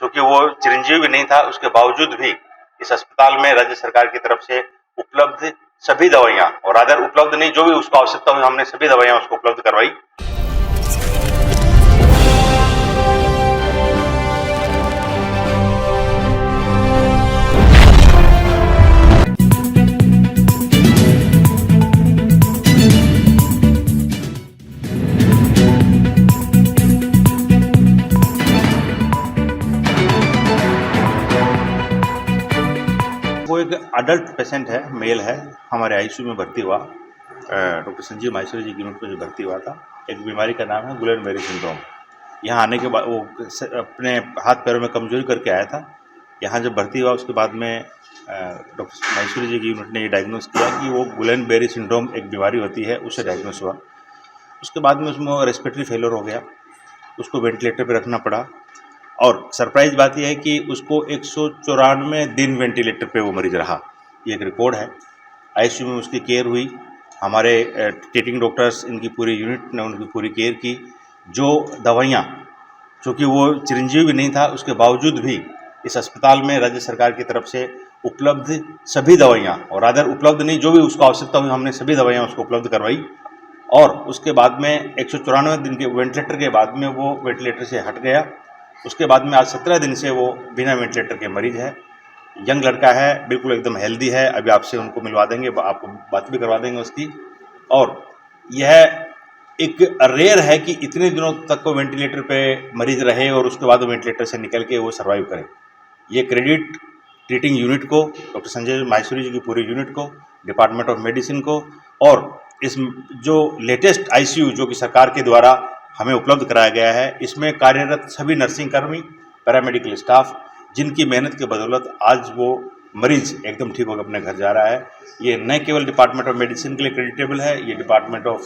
क्योंकि वो चिरंजीवी नहीं था, उसके बावजूद भी इस अस्पताल में राज्य सरकार की तरफ से उपलब्ध सभी दवाइयां, और अदर उपलब्ध नहीं, जो भी उसको आवश्यकता हुई हमने सभी दवाइयां उसको उपलब्ध करवाई। वो एक अडल्ट पेशेंट है, मेल है, हमारे आईसीयू में भर्ती हुआ, डॉक्टर संजीव माहेश्वरी जी की यूनिट में जो भर्ती हुआ था। एक बीमारी का नाम है गुलेन-बेरी सिंड्रोम। यहाँ आने के बाद वो अपने हाथ पैरों में कमजोरी करके आया था। यहाँ जब भर्ती हुआ उसके बाद में डॉक्टर माहेश्वरी जी की यूनिट ने ये डायग्नोस किया कि वो गुलेन-बेरी सिंड्रोम एक बीमारी होती है, उससे डायग्नोस हुआ। उसके बाद में उसमें रेस्पिरेटरी फेलियर हो गया, उसको वेंटिलेटर पर रखना पड़ा, और सरप्राइज बात यह है कि उसको 194 दिन वेंटिलेटर पे वो मरीज रहा। ये एक रिकॉर्ड है। आईसीयू में उसकी केयर हुई, हमारे ट्रीटिंग डॉक्टर्स, इनकी पूरी यूनिट ने उनकी पूरी केयर की। जो दवाइयाँ, चूँकि वो चिरंजीवी भी नहीं था, उसके बावजूद भी इस अस्पताल में राज्य सरकार की तरफ से उपलब्ध सभी दवाइयाँ, और अदर उपलब्ध नहीं, जो भी उसको आवश्यकता हुई हमने सभी दवाइयाँ उसको उपलब्ध करवाई। और उसके बाद में 194 दिन के वेंटिलेटर के बाद में वो वेंटिलेटर से हट गया। उसके बाद में आज 17 दिन से वो बिना वेंटिलेटर के मरीज है। यंग लड़का है, बिल्कुल एकदम हेल्दी है। अभी आपसे उनको मिलवा देंगे, आपको बात भी करवा देंगे उसकी। और यह एक रेयर है कि इतने दिनों तक वो वेंटिलेटर पे मरीज रहे और उसके बाद वो वेंटिलेटर से निकल के वो सर्वाइव करे। ये क्रेडिट ट्रीटिंग यूनिट को, डॉक्टर संजय माहेश्वरी जी की पूरी यूनिट को, डिपार्टमेंट ऑफ मेडिसिन को, और इस जो लेटेस्ट आईसीयू जो कि सरकार के द्वारा हमें उपलब्ध कराया गया है, इसमें कार्यरत सभी नर्सिंग कर्मी, पैरामेडिकल स्टाफ, जिनकी मेहनत के बदौलत आज वो मरीज एकदम ठीक होकर अपने घर जा रहा है। ये न केवल डिपार्टमेंट ऑफ मेडिसिन के लिए क्रेडिटेबल है, ये department of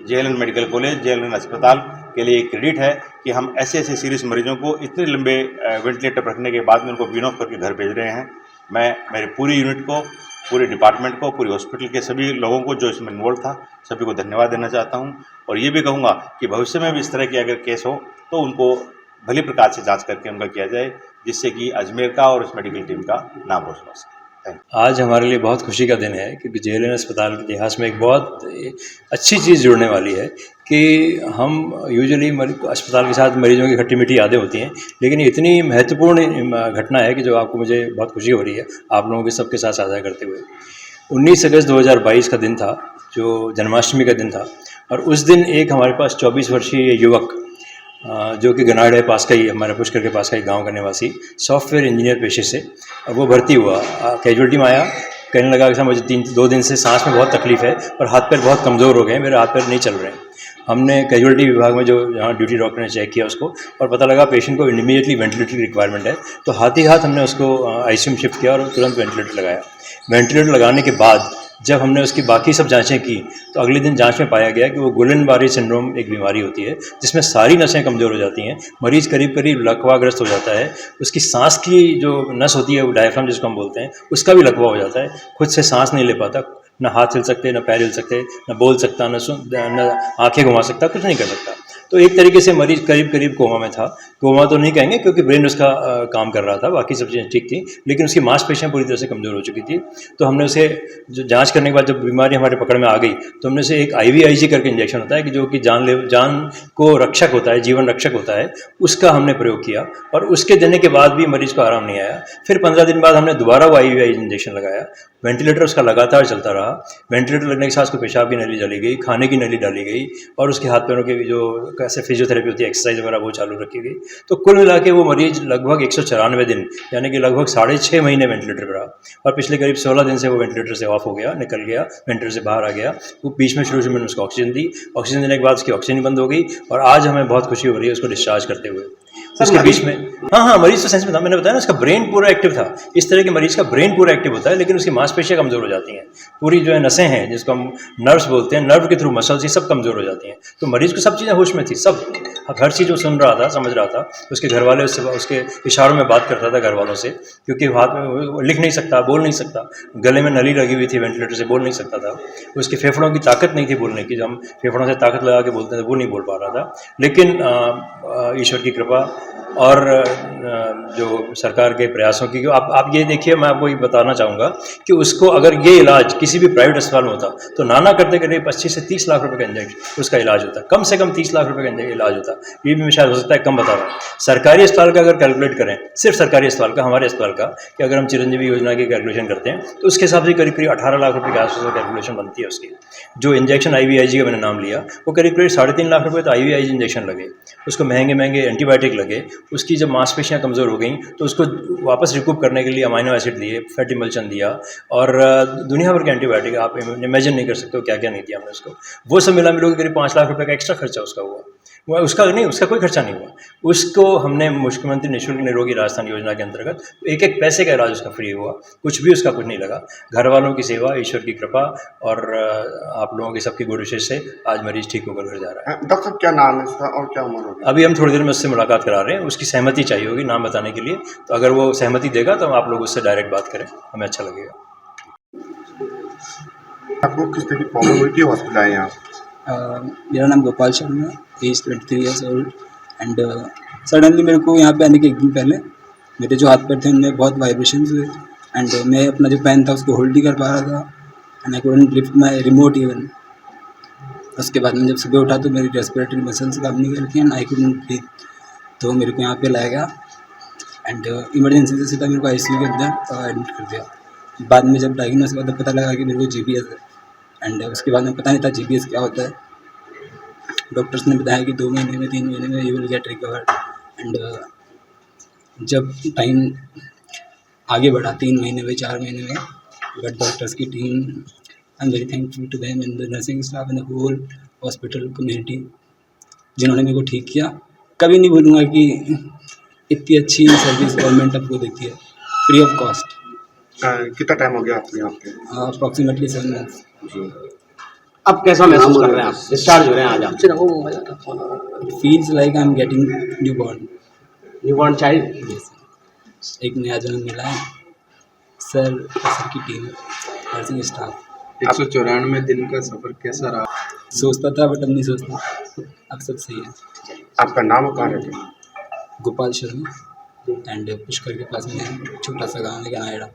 JLN medical college, JLN अस्पताल के लिए एक क्रेडिट है कि हम ऐसे ऐसे सीरियस मरीजों को इतने लंबे वेंटिलेटर पर रखने के बाद में उनको विन ऑफ करके घर भेज रहे हैं। मैं मेरी पूरी यूनिट को, पूरे डिपार्टमेंट को, पूरे हॉस्पिटल के सभी लोगों को जो इसमें इन्वॉल्व था, सभी को धन्यवाद देना चाहता हूं। और ये भी कहूँगा कि भविष्य में भी इस तरह की अगर केस हो तो उनको भली प्रकार से जांच करके उनका किया जाए, जिससे कि अजमेर का और इस मेडिकल टीम का नाम रोशन हो सके। आज हमारे लिए बहुत खुशी का दिन है क्योंकि JLN अस्पताल के इतिहास में एक बहुत अच्छी चीज़ जुड़ने वाली है कि हम यूजुअली अस्पताल के साथ मरीजों की खट्टी मीठी यादें होती हैं, लेकिन इतनी महत्वपूर्ण घटना है कि जो आपको मुझे बहुत खुशी हो रही है आप लोगों के सबके साथ साझा करते हुए। 19 अगस्त 2022 का दिन था, जो जन्माष्टमी का दिन था, और उस दिन एक हमारे पास 24 वर्षीय युवक जो कि गनाड़े पास का ही, हमारे पुष्कर के पास का ही गांव का निवासी, सॉफ्टवेयर इंजीनियर पेशे से, और वो भर्ती हुआ, कैजुअलिटी में आया। कहने लगा कि मुझे 2 दिन से सांस में बहुत तकलीफ है और हाथ पैर बहुत कमज़ोर हो गए हैं, मेरे हाथ पैर नहीं चल रहे हैं। हमने कैजुअलिटी विभाग में जो जहाँ ड्यूटी डॉक्टर ने चेक किया उसको, और पता लगा पेशेंट को इमीडिएटली वेंटिलेटर की रिक्वायरमेंट है। तो हाथ ही हाथ हमने उसको आईसीयू में शिफ्ट किया और तुरंत वेंटिलेटर लगाया। वेंटिलेटर लगाने के बाद जब हमने उसकी बाकी सब जांचें की तो अगले दिन जांच में पाया गया कि वो गुलेन-बेरी सिंड्रोम एक बीमारी होती है जिसमें सारी नसें कमज़ोर हो जाती हैं, मरीज़ करीब करीब लकवाग्रस्त हो जाता है। उसकी सांस की जो नस होती है, वो डायफ्राम जिसको हम बोलते हैं, उसका भी लकवा हो जाता है, खुद से सांस नहीं ले पाता, न हाथ हिल सकते, न पैर हिल सकते, न बोल सकता, न आँखें घुमा सकता, कुछ नहीं कर सकता। तो एक तरीके से मरीज करीब करीब कोमा में था। कोमा तो नहीं कहेंगे क्योंकि ब्रेन उसका काम कर रहा था, बाकी सब चीज़ें ठीक थी, लेकिन उसकी मांसपेशियाँ पूरी तरह से कमज़ोर हो चुकी थी। तो हमने उसे जो जांच करने के बाद जब बीमारी हमारे पकड़ में आ गई तो हमने उसे एक IVIG करके इंजेक्शन होता है कि जो कि जान को रक्षक होता है, जीवन रक्षक होता है, उसका हमने प्रयोग किया, और उसके देने के बाद भी मरीज़ को आराम नहीं आया। फिर 15 दिन बाद हमने दोबारा वो IVIG इंजेक्शन लगाया। वेंटिलेटर उसका लगातार चलता रहा। वेंटिलेटर लगने के साथ उसको पेशाब की नली डाली गई, खाने की नली डाली गई, और उसके हाथ पैरों के जो कैसे फिजियोथेरेपी होती है, एक्सरसाइज वगैरह, वो चालू रखी गई। तो कुल मिला के वो मरीज लगभग 194 दिन यानी कि लगभग 6.5 महीने वेंटिलेटर पर रहा, और पिछले करीब 16 दिन से वो वेंटिलेटर से ऑफ हो गया, निकल गया, वेंटिलेटर से बाहर आ गया। वो बीच में शुरू में मैंने उसको ऑक्सीजन दी, ऑक्सीजन देने के बाद उसकी ऑक्सीजन बंद हो गई, और आज हमें बहुत खुशी हो रही है उसको डिस्चार्ज करते हुए। उसके बीच में हाँ मरीज तो सेंस में था, मैंने बताया ना, उसका ब्रेन पूरा एक्टिव था। इस तरह के मरीज का ब्रेन पूरा एक्टिव होता है, लेकिन उसकी मांसपेशियाँ कमज़ोर हो जाती हैं। पूरी जो है नसें हैं, जिसको हम नर्व्स बोलते हैं, नर्व के थ्रू मसल्स ये सब कमज़ोर हो जाती हैं। तो मरीज को सब चीज़ें होश में थी, सब हर चीज़ वो सुन रहा था, समझ रहा था। उसके घर वाले उससे उसके इशारों में बात करता था घर वालों से, क्योंकि हाथ में लिख नहीं सकता, बोल नहीं सकता, गले में नली लगी हुई थी, वेंटिलेटर से बोल नहीं सकता था। उसके फेफड़ों की ताकत नहीं थी बोलने की, जो हम फेफड़ों से ताकत लगा के बोलते थे वो नहीं बोल पा रहा था। लेकिन ईश्वर की कृपा, और जो सरकार के प्रयासों की, आप ये देखिए, मैं आपको ये बताना चाहूँगा कि उसको अगर ये इलाज किसी भी प्राइवेट अस्पताल में होता तो नाना करते करीब 25 से 30 लाख रुपए का इंजेक्शन उसका इलाज होता, कम से कम 30 लाख रुपए का इलाज होता। ये भी शायद हो सकता है कम बता रहा हूँ। सरकारी अस्पताल का अगर कैलकुलेट करें, सिर्फ सरकारी अस्पताल का, हमारे अस्पताल का, कि अगर हम चिरंजीवी योजना की कैलकुलेशन करते हैं तो उसके हिसाब से करीब करीब 18 लाख रुपये के आसपास कैलकुलेशन बनती है उसकी। जो इंजेक्शन IVIG का मैंने नाम लिया, वो करीब करीब 3.5 लाख रुपये तो IVIG इंजेक्शन लगे, उसको महंगे महंगे एंटीबायोटिक लगे, उसकी जब मांसपेशियाँ कमज़ोर हो गई तो उसको वापस रिकूप करने के लिए अमाइनो एसिड दिए, फैट इमल्शन दिया, और दुनिया भर के एंटीबायोटिक, आप इमेजिन नहीं कर सकते हो क्या क्या नहीं दिया हमने उसको। वो सब मिला मिलोगे करीब 5 लाख रुपये का एक्स्ट्रा खर्चा उसका हुआ। वो उसका नहीं, उसका कोई खर्चा नहीं हुआ। उसको हमने मुख्यमंत्री निःशुल्क निरोगी राजस्थान योजना के अंतर्गत एक एक पैसे का इलाज उसका फ्री हुआ, कुछ भी उसका कुछ नहीं लगा। घर वालों की सेवा, ईश्वर की कृपा और आप लोगों की सबकी गुड विशेष से आज मरीज ठीक होकर घर जा रहा है। डॉक्टर साहब क्या नाम है इसका और क्या उम्र होगी? अभी हम थोड़ी देर में उससे मुलाकात करा रहे हैं, उसकी सहमति चाहिए होगी नाम बताने के लिए, तो अगर वो सहमति देगा तो आप लोग उससे डायरेक्ट बात करें, हमें अच्छा लगेगा। आपको किस तरह की प्रॉब्लम हुई थी, हॉस्पिटल आए यहाँ? मेरा नाम Gopal Sharma, age 23 years old and suddenly मेरे को यहाँ पे आने के एक दिन पहले मेरे जो हाथ पैर थे उनमें बहुत वाइब्रेशंस हुए एंड मैं अपना जो पेन था उसको होल्ड नहीं कर पा रहा था and I couldn't lift my remote even. उसके बाद में जब सुबह उठा तो मेरी रेस्पिरेटरी मसल्स काम नहीं कर रही एंड आई कुडंट ब्रीथ, तो मेरे को यहाँ पे लाया गया एंड इमरजेंसी से सीधा मेरे को ICU के अंदर एडमिट कर दिया। बाद में जब डायग्नोस हुआ तो पता लगा कि मेरे को GBS है एंड उसके बाद में पता नहीं था GBS क्या होता है। डॉक्टर्स ने बताया कि 2 महीने में 3 महीने में you will get recovered and जब टाइम आगे बढ़ा 3 महीने में 4 महीने में, बट डॉक्टर्स की team, I am very thankful to them and the nursing staff and the whole hospital community जिन्होंने मेरे को ठीक किया। कभी नहीं भूलूँगा कि इतनी अच्छी सर्विस गवर्नमेंट आपको देती है फ्री ऑफ कॉस्ट। कितना टाइम हो गया आपको यहाँ पे? Approximately 7 months. अब कैसा महसूस कर रहे हैं आप? डिस्चार्ज हो रहे हैं आज आप? Feels like I am getting newborn child. एक नया जन्म मिला है। सर की टीम, नर्सिंग स्टाफ। 194 दिन का सफ़र कैसा रहा? सोचता था बट अब नहीं सोचता, अब सब सही है। आपका नाम कहाँ रहता है? गोपाल शर्मा एंड पुष्कर के पास में छोटा सा गाँव है नायड़ा,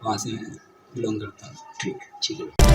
वहाँ से मैं बिलोंग करता हूँ। ठीक है।